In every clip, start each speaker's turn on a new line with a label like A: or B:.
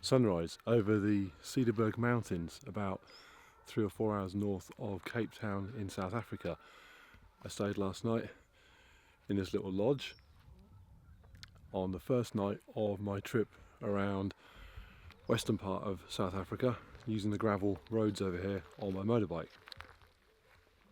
A: sunrise over the Cederberg Mountains, about 3 or 4 hours north of Cape Town in South Africa. I stayed last night in this little lodge on the first night of my trip around western part of South Africa, using the gravel roads over here on my motorbike.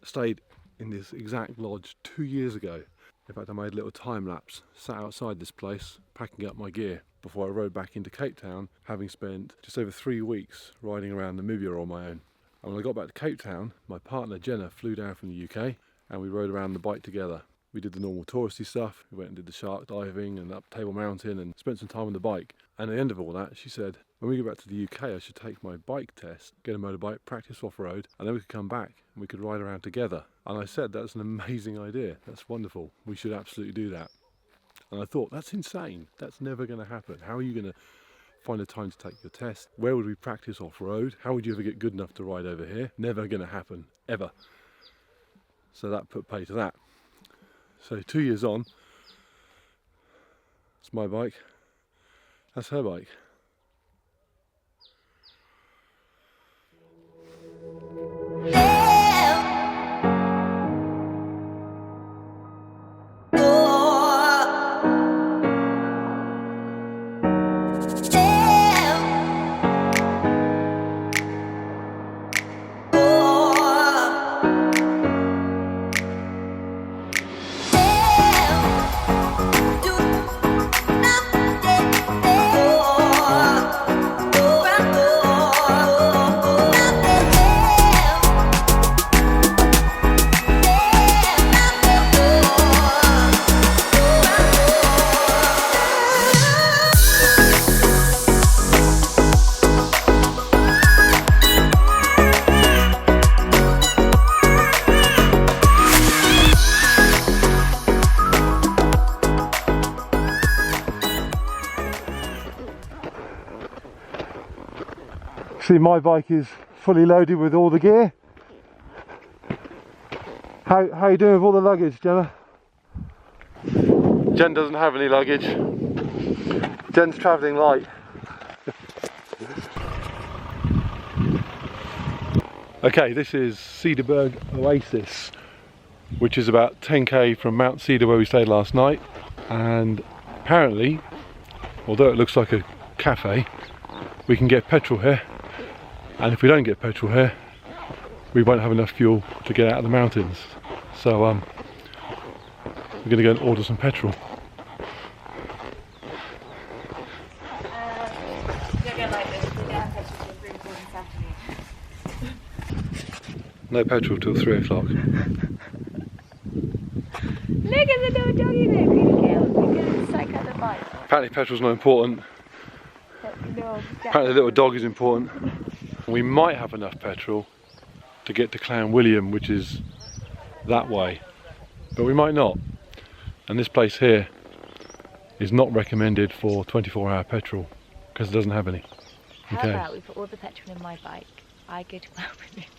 A: I stayed in this exact lodge 2 years ago. In fact, I made a little time lapse, sat outside this place packing up my gear before I rode back into Cape Town, having spent just over 3 weeks riding around Namibia on my own. And when I got back to Cape Town, my partner Jenna flew down from the UK and we rode around the bike together. We did the normal touristy stuff. We went and did the shark diving and up Table Mountain and spent some time on the bike. And at the end of all that, she said, when we go back to the UK, I should take my bike test, get a motorbike, practice off-road, and then we could come back and we could ride around together. And I said, that's an amazing idea. That's wonderful. We should absolutely do that. And I thought, that's insane. That's never going to happen. How are you going to find the time to take your test? Where would we practice off-road? How would you ever get good enough to ride over here? Never going to happen, ever. So that put pay to that. So 2 years on, it's my bike, that's her bike. See, my bike is fully loaded with all the gear. How you doing with all the luggage, Jenna? Jen doesn't have any luggage. Jen's travelling light. Okay, this is Cederberg Oasis, which is about 10k from Mount Cedar where we stayed last night. And apparently, although it looks like a cafe, we can get petrol here. And if we don't get petrol here, we won't have enough fuel to get out of the mountains. So we're going to go and order some petrol. No petrol till 3 o'clock.
B: Look at the little doggy there, Peter. We're going to psych out the bike.
A: Apparently petrol's not important. Apparently the little dog is important. We might have enough petrol to get to Clan William, which is that way, but we might not. And this place here is not recommended for 24-hour petrol because it doesn't have any.
B: How about we put all the petrol in my bike? I go to Clan William.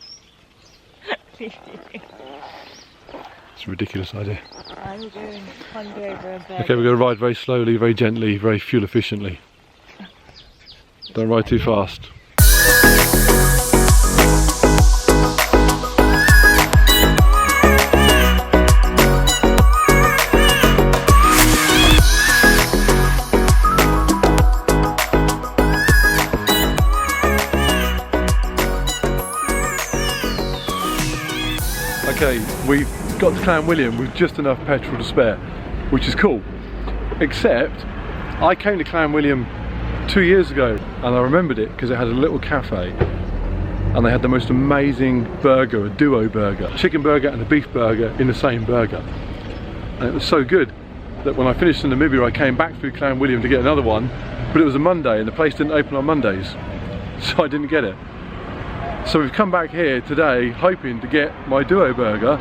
A: It's a ridiculous idea.
B: I'm going to wander over a bed.
A: Okay, we're going to ride very slowly, very gently, very fuel efficiently. Don't ride too fast. Okay, we've got to Clan William with just enough petrol to spare, which is cool. Except, I came to Clan William 2 years ago and I remembered it because it had a little cafe and they had the most amazing burger, a duo burger, a chicken burger and a beef burger in the same burger. And it was so good that when I finished in Namibia I came back through Clan William to get another one, but it was a Monday and the place didn't open on Mondays, so I didn't get it. So we've come back here today hoping to get my duo burger,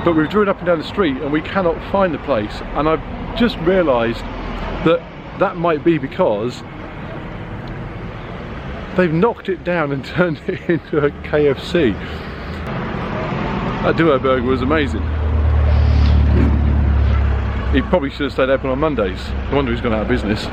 A: but we've driven up and down the street and we cannot find the place, and I've just realised that that might be because they've knocked it down and turned it into a KFC. That duo burger was amazing. He probably should have stayed open on Mondays. No wonder he's gone out of business.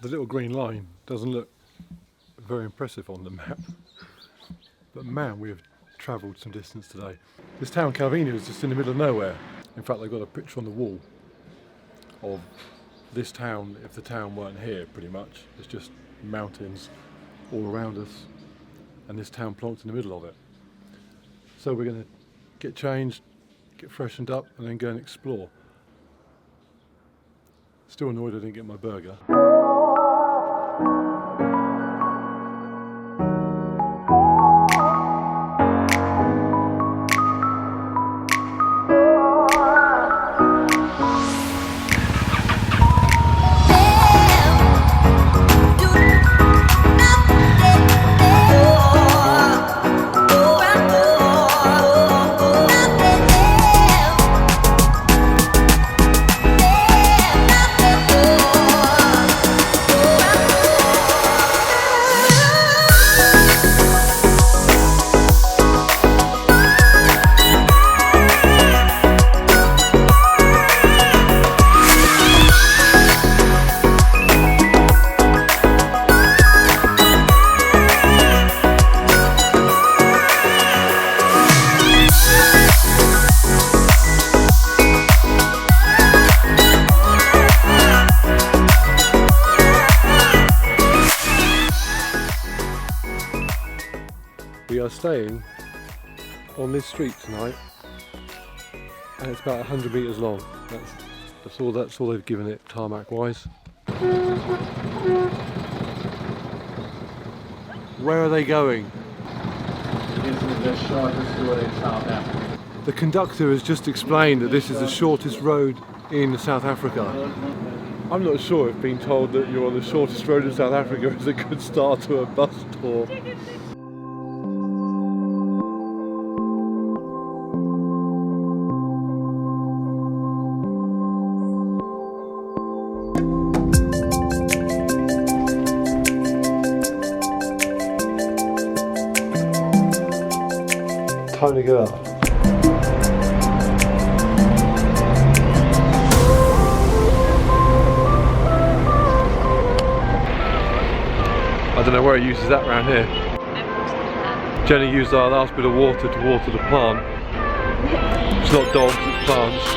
A: The little green line doesn't look very impressive on the map, but man, we have travelled some distance today. This town Calvinia is just in the middle of nowhere. In fact, they've got a picture on the wall of this town if the town weren't here, pretty much. It's just mountains all around us and this town plonked in the middle of it. So we're going to get changed, get freshened up and then go and explore. Still annoyed I didn't get my burger. We are staying on this street tonight, and it's about 100 metres long. That's all they've given it tarmac wise. Where are they going?
C: This is the shortest road in South Africa.
A: The conductor has just explained that this is the shortest road in South Africa. I'm not sure if being told that you're on the shortest road in South Africa is a good start to a bus tour. Time to go up. I don't know where it uses that around here. Jenny used our last bit of water to water the plant. It's not dogs, it's plants.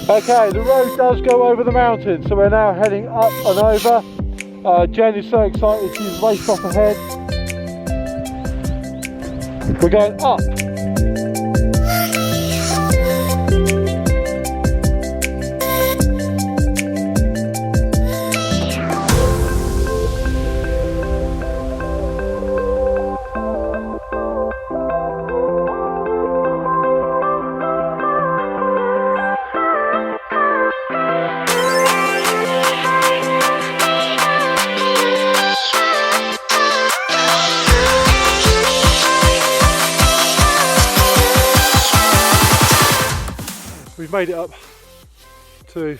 A: Okay, the road does go over the mountain, so we're now heading up and over. Jen is so excited, she's raced off ahead. We're going up. We've made it up to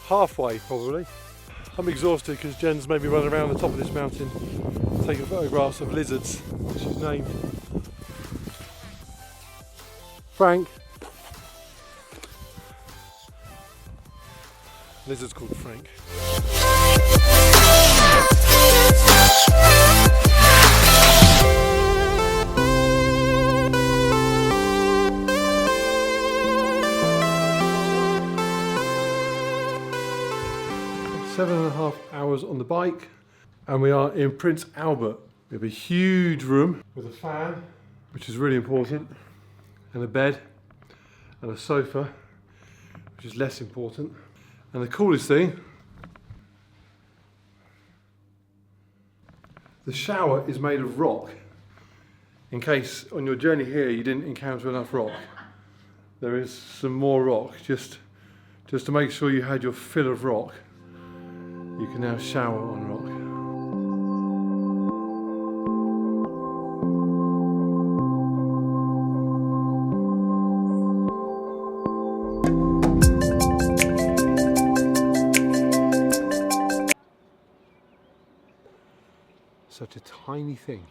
A: halfway probably. I'm exhausted because Jen's made me run around the top of this mountain taking photographs of lizards, which is named Frank. Lizard's called Frank. 7.5 hours on the bike, and we are in Prince Albert. We have a huge room with a fan, which is really important, and a bed, and a sofa, which is less important. And the coolest thing, The shower is made of rock. In case on your journey here you didn't encounter enough rock, there is some more rock. Just to make sure you had your fill of rock, you can now shower on rock. Such a tiny thing.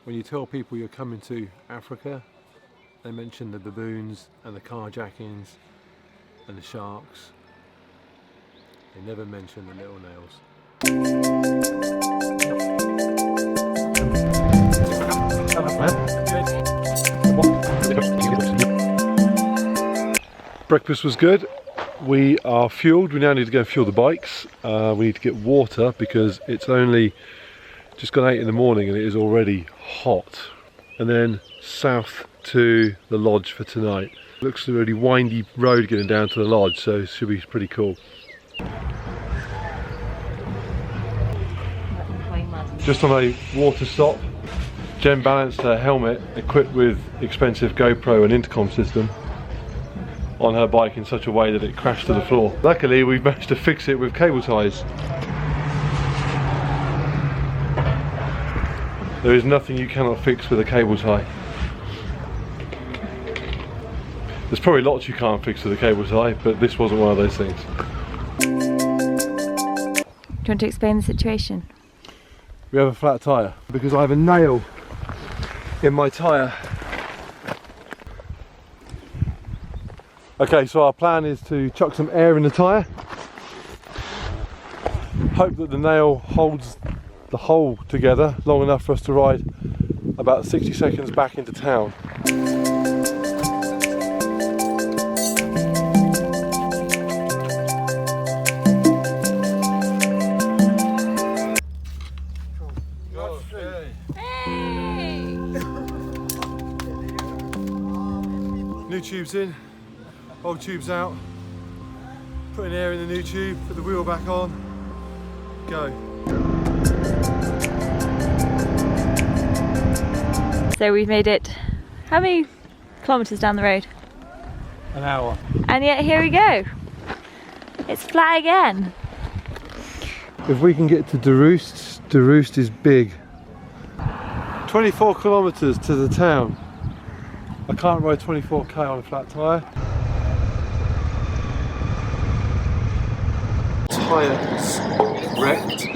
A: When you tell people you're coming to Africa, they mention the baboons and the carjackings and the sharks. They never mention the little nails. Breakfast was good. We are fueled. We now need to go fuel the bikes. We need to get water because it's only just gone 8 in the morning and it is already hot. And then south to the lodge for tonight. Looks a really windy road getting down to the lodge, so it should be pretty cool. Just on a water stop, Jen balanced her helmet equipped with expensive GoPro and intercom system on her bike in such a way that it crashed to the floor. Luckily we've managed to fix it with cable ties. There is nothing you cannot fix with a cable tie. There's probably lots you can't fix with a cable tie, but this wasn't one of those things.
B: Do you want to explain the situation?
A: We have a flat tyre because I have a nail in my tyre. Okay, so our plan is to chuck some air in the tyre, hope that the nail holds the hole together long enough for us to ride about 60 seconds back into town. New tubes in, old tubes out, putting air in the new tube, put the wheel back on, go.
B: So we've made it, how many kilometres down the road?
C: An hour.
B: And yet here we go. It's flat again.
A: If we can get to Detour is big. 24 kilometres to the town. I can't ride 24k on a flat tyre. Tyres wrecked.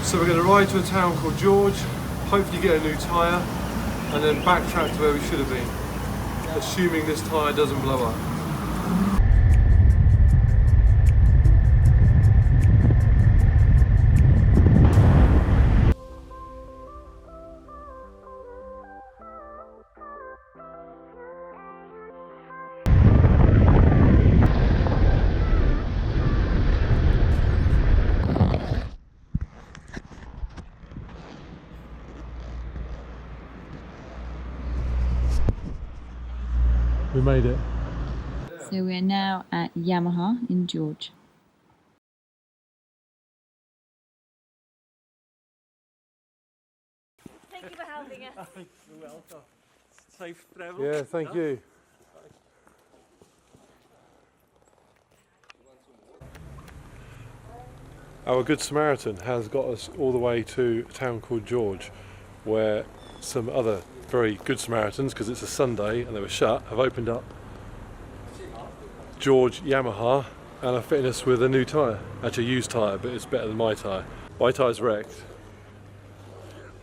A: So we're going to ride to a town called George, hopefully get a new tyre, and then backtrack to where we should have been, assuming this tyre doesn't blow up. We made it.
B: So we're now at Yamaha in George. Thank you for helping us.
C: You're welcome. Safe travel.
A: Yeah, thank you. Our Good Samaritan has got us all the way to a town called George, where some other very good Samaritans, because it's a Sunday and they were shut, have opened up George Yamaha and are fitting us with a new tyre. Actually a used tyre, but it's better than my tyre. My tyre's wrecked.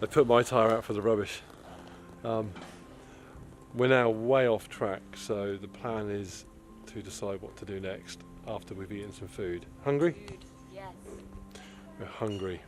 A: They put my tyre out for the rubbish. We're now way off track, so the plan is to decide what to do next after we've eaten some food. Hungry?
B: Yes.
A: We're hungry.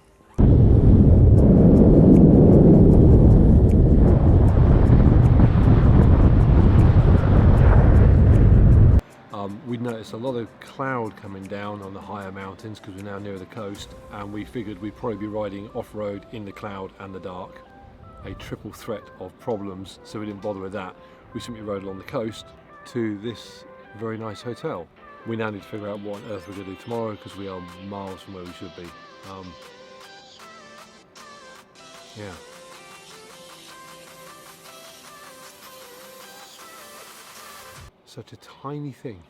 A: We'd noticed a lot of cloud coming down on the higher mountains because we're now near the coast, and we figured we'd probably be riding off-road in the cloud and the dark. a triple threat of problems, so we didn't bother with that. We simply rode along the coast to this very nice hotel. We now need to figure out what on earth we're going to do tomorrow, because we are miles from where we should be. Yeah. Such a tiny thing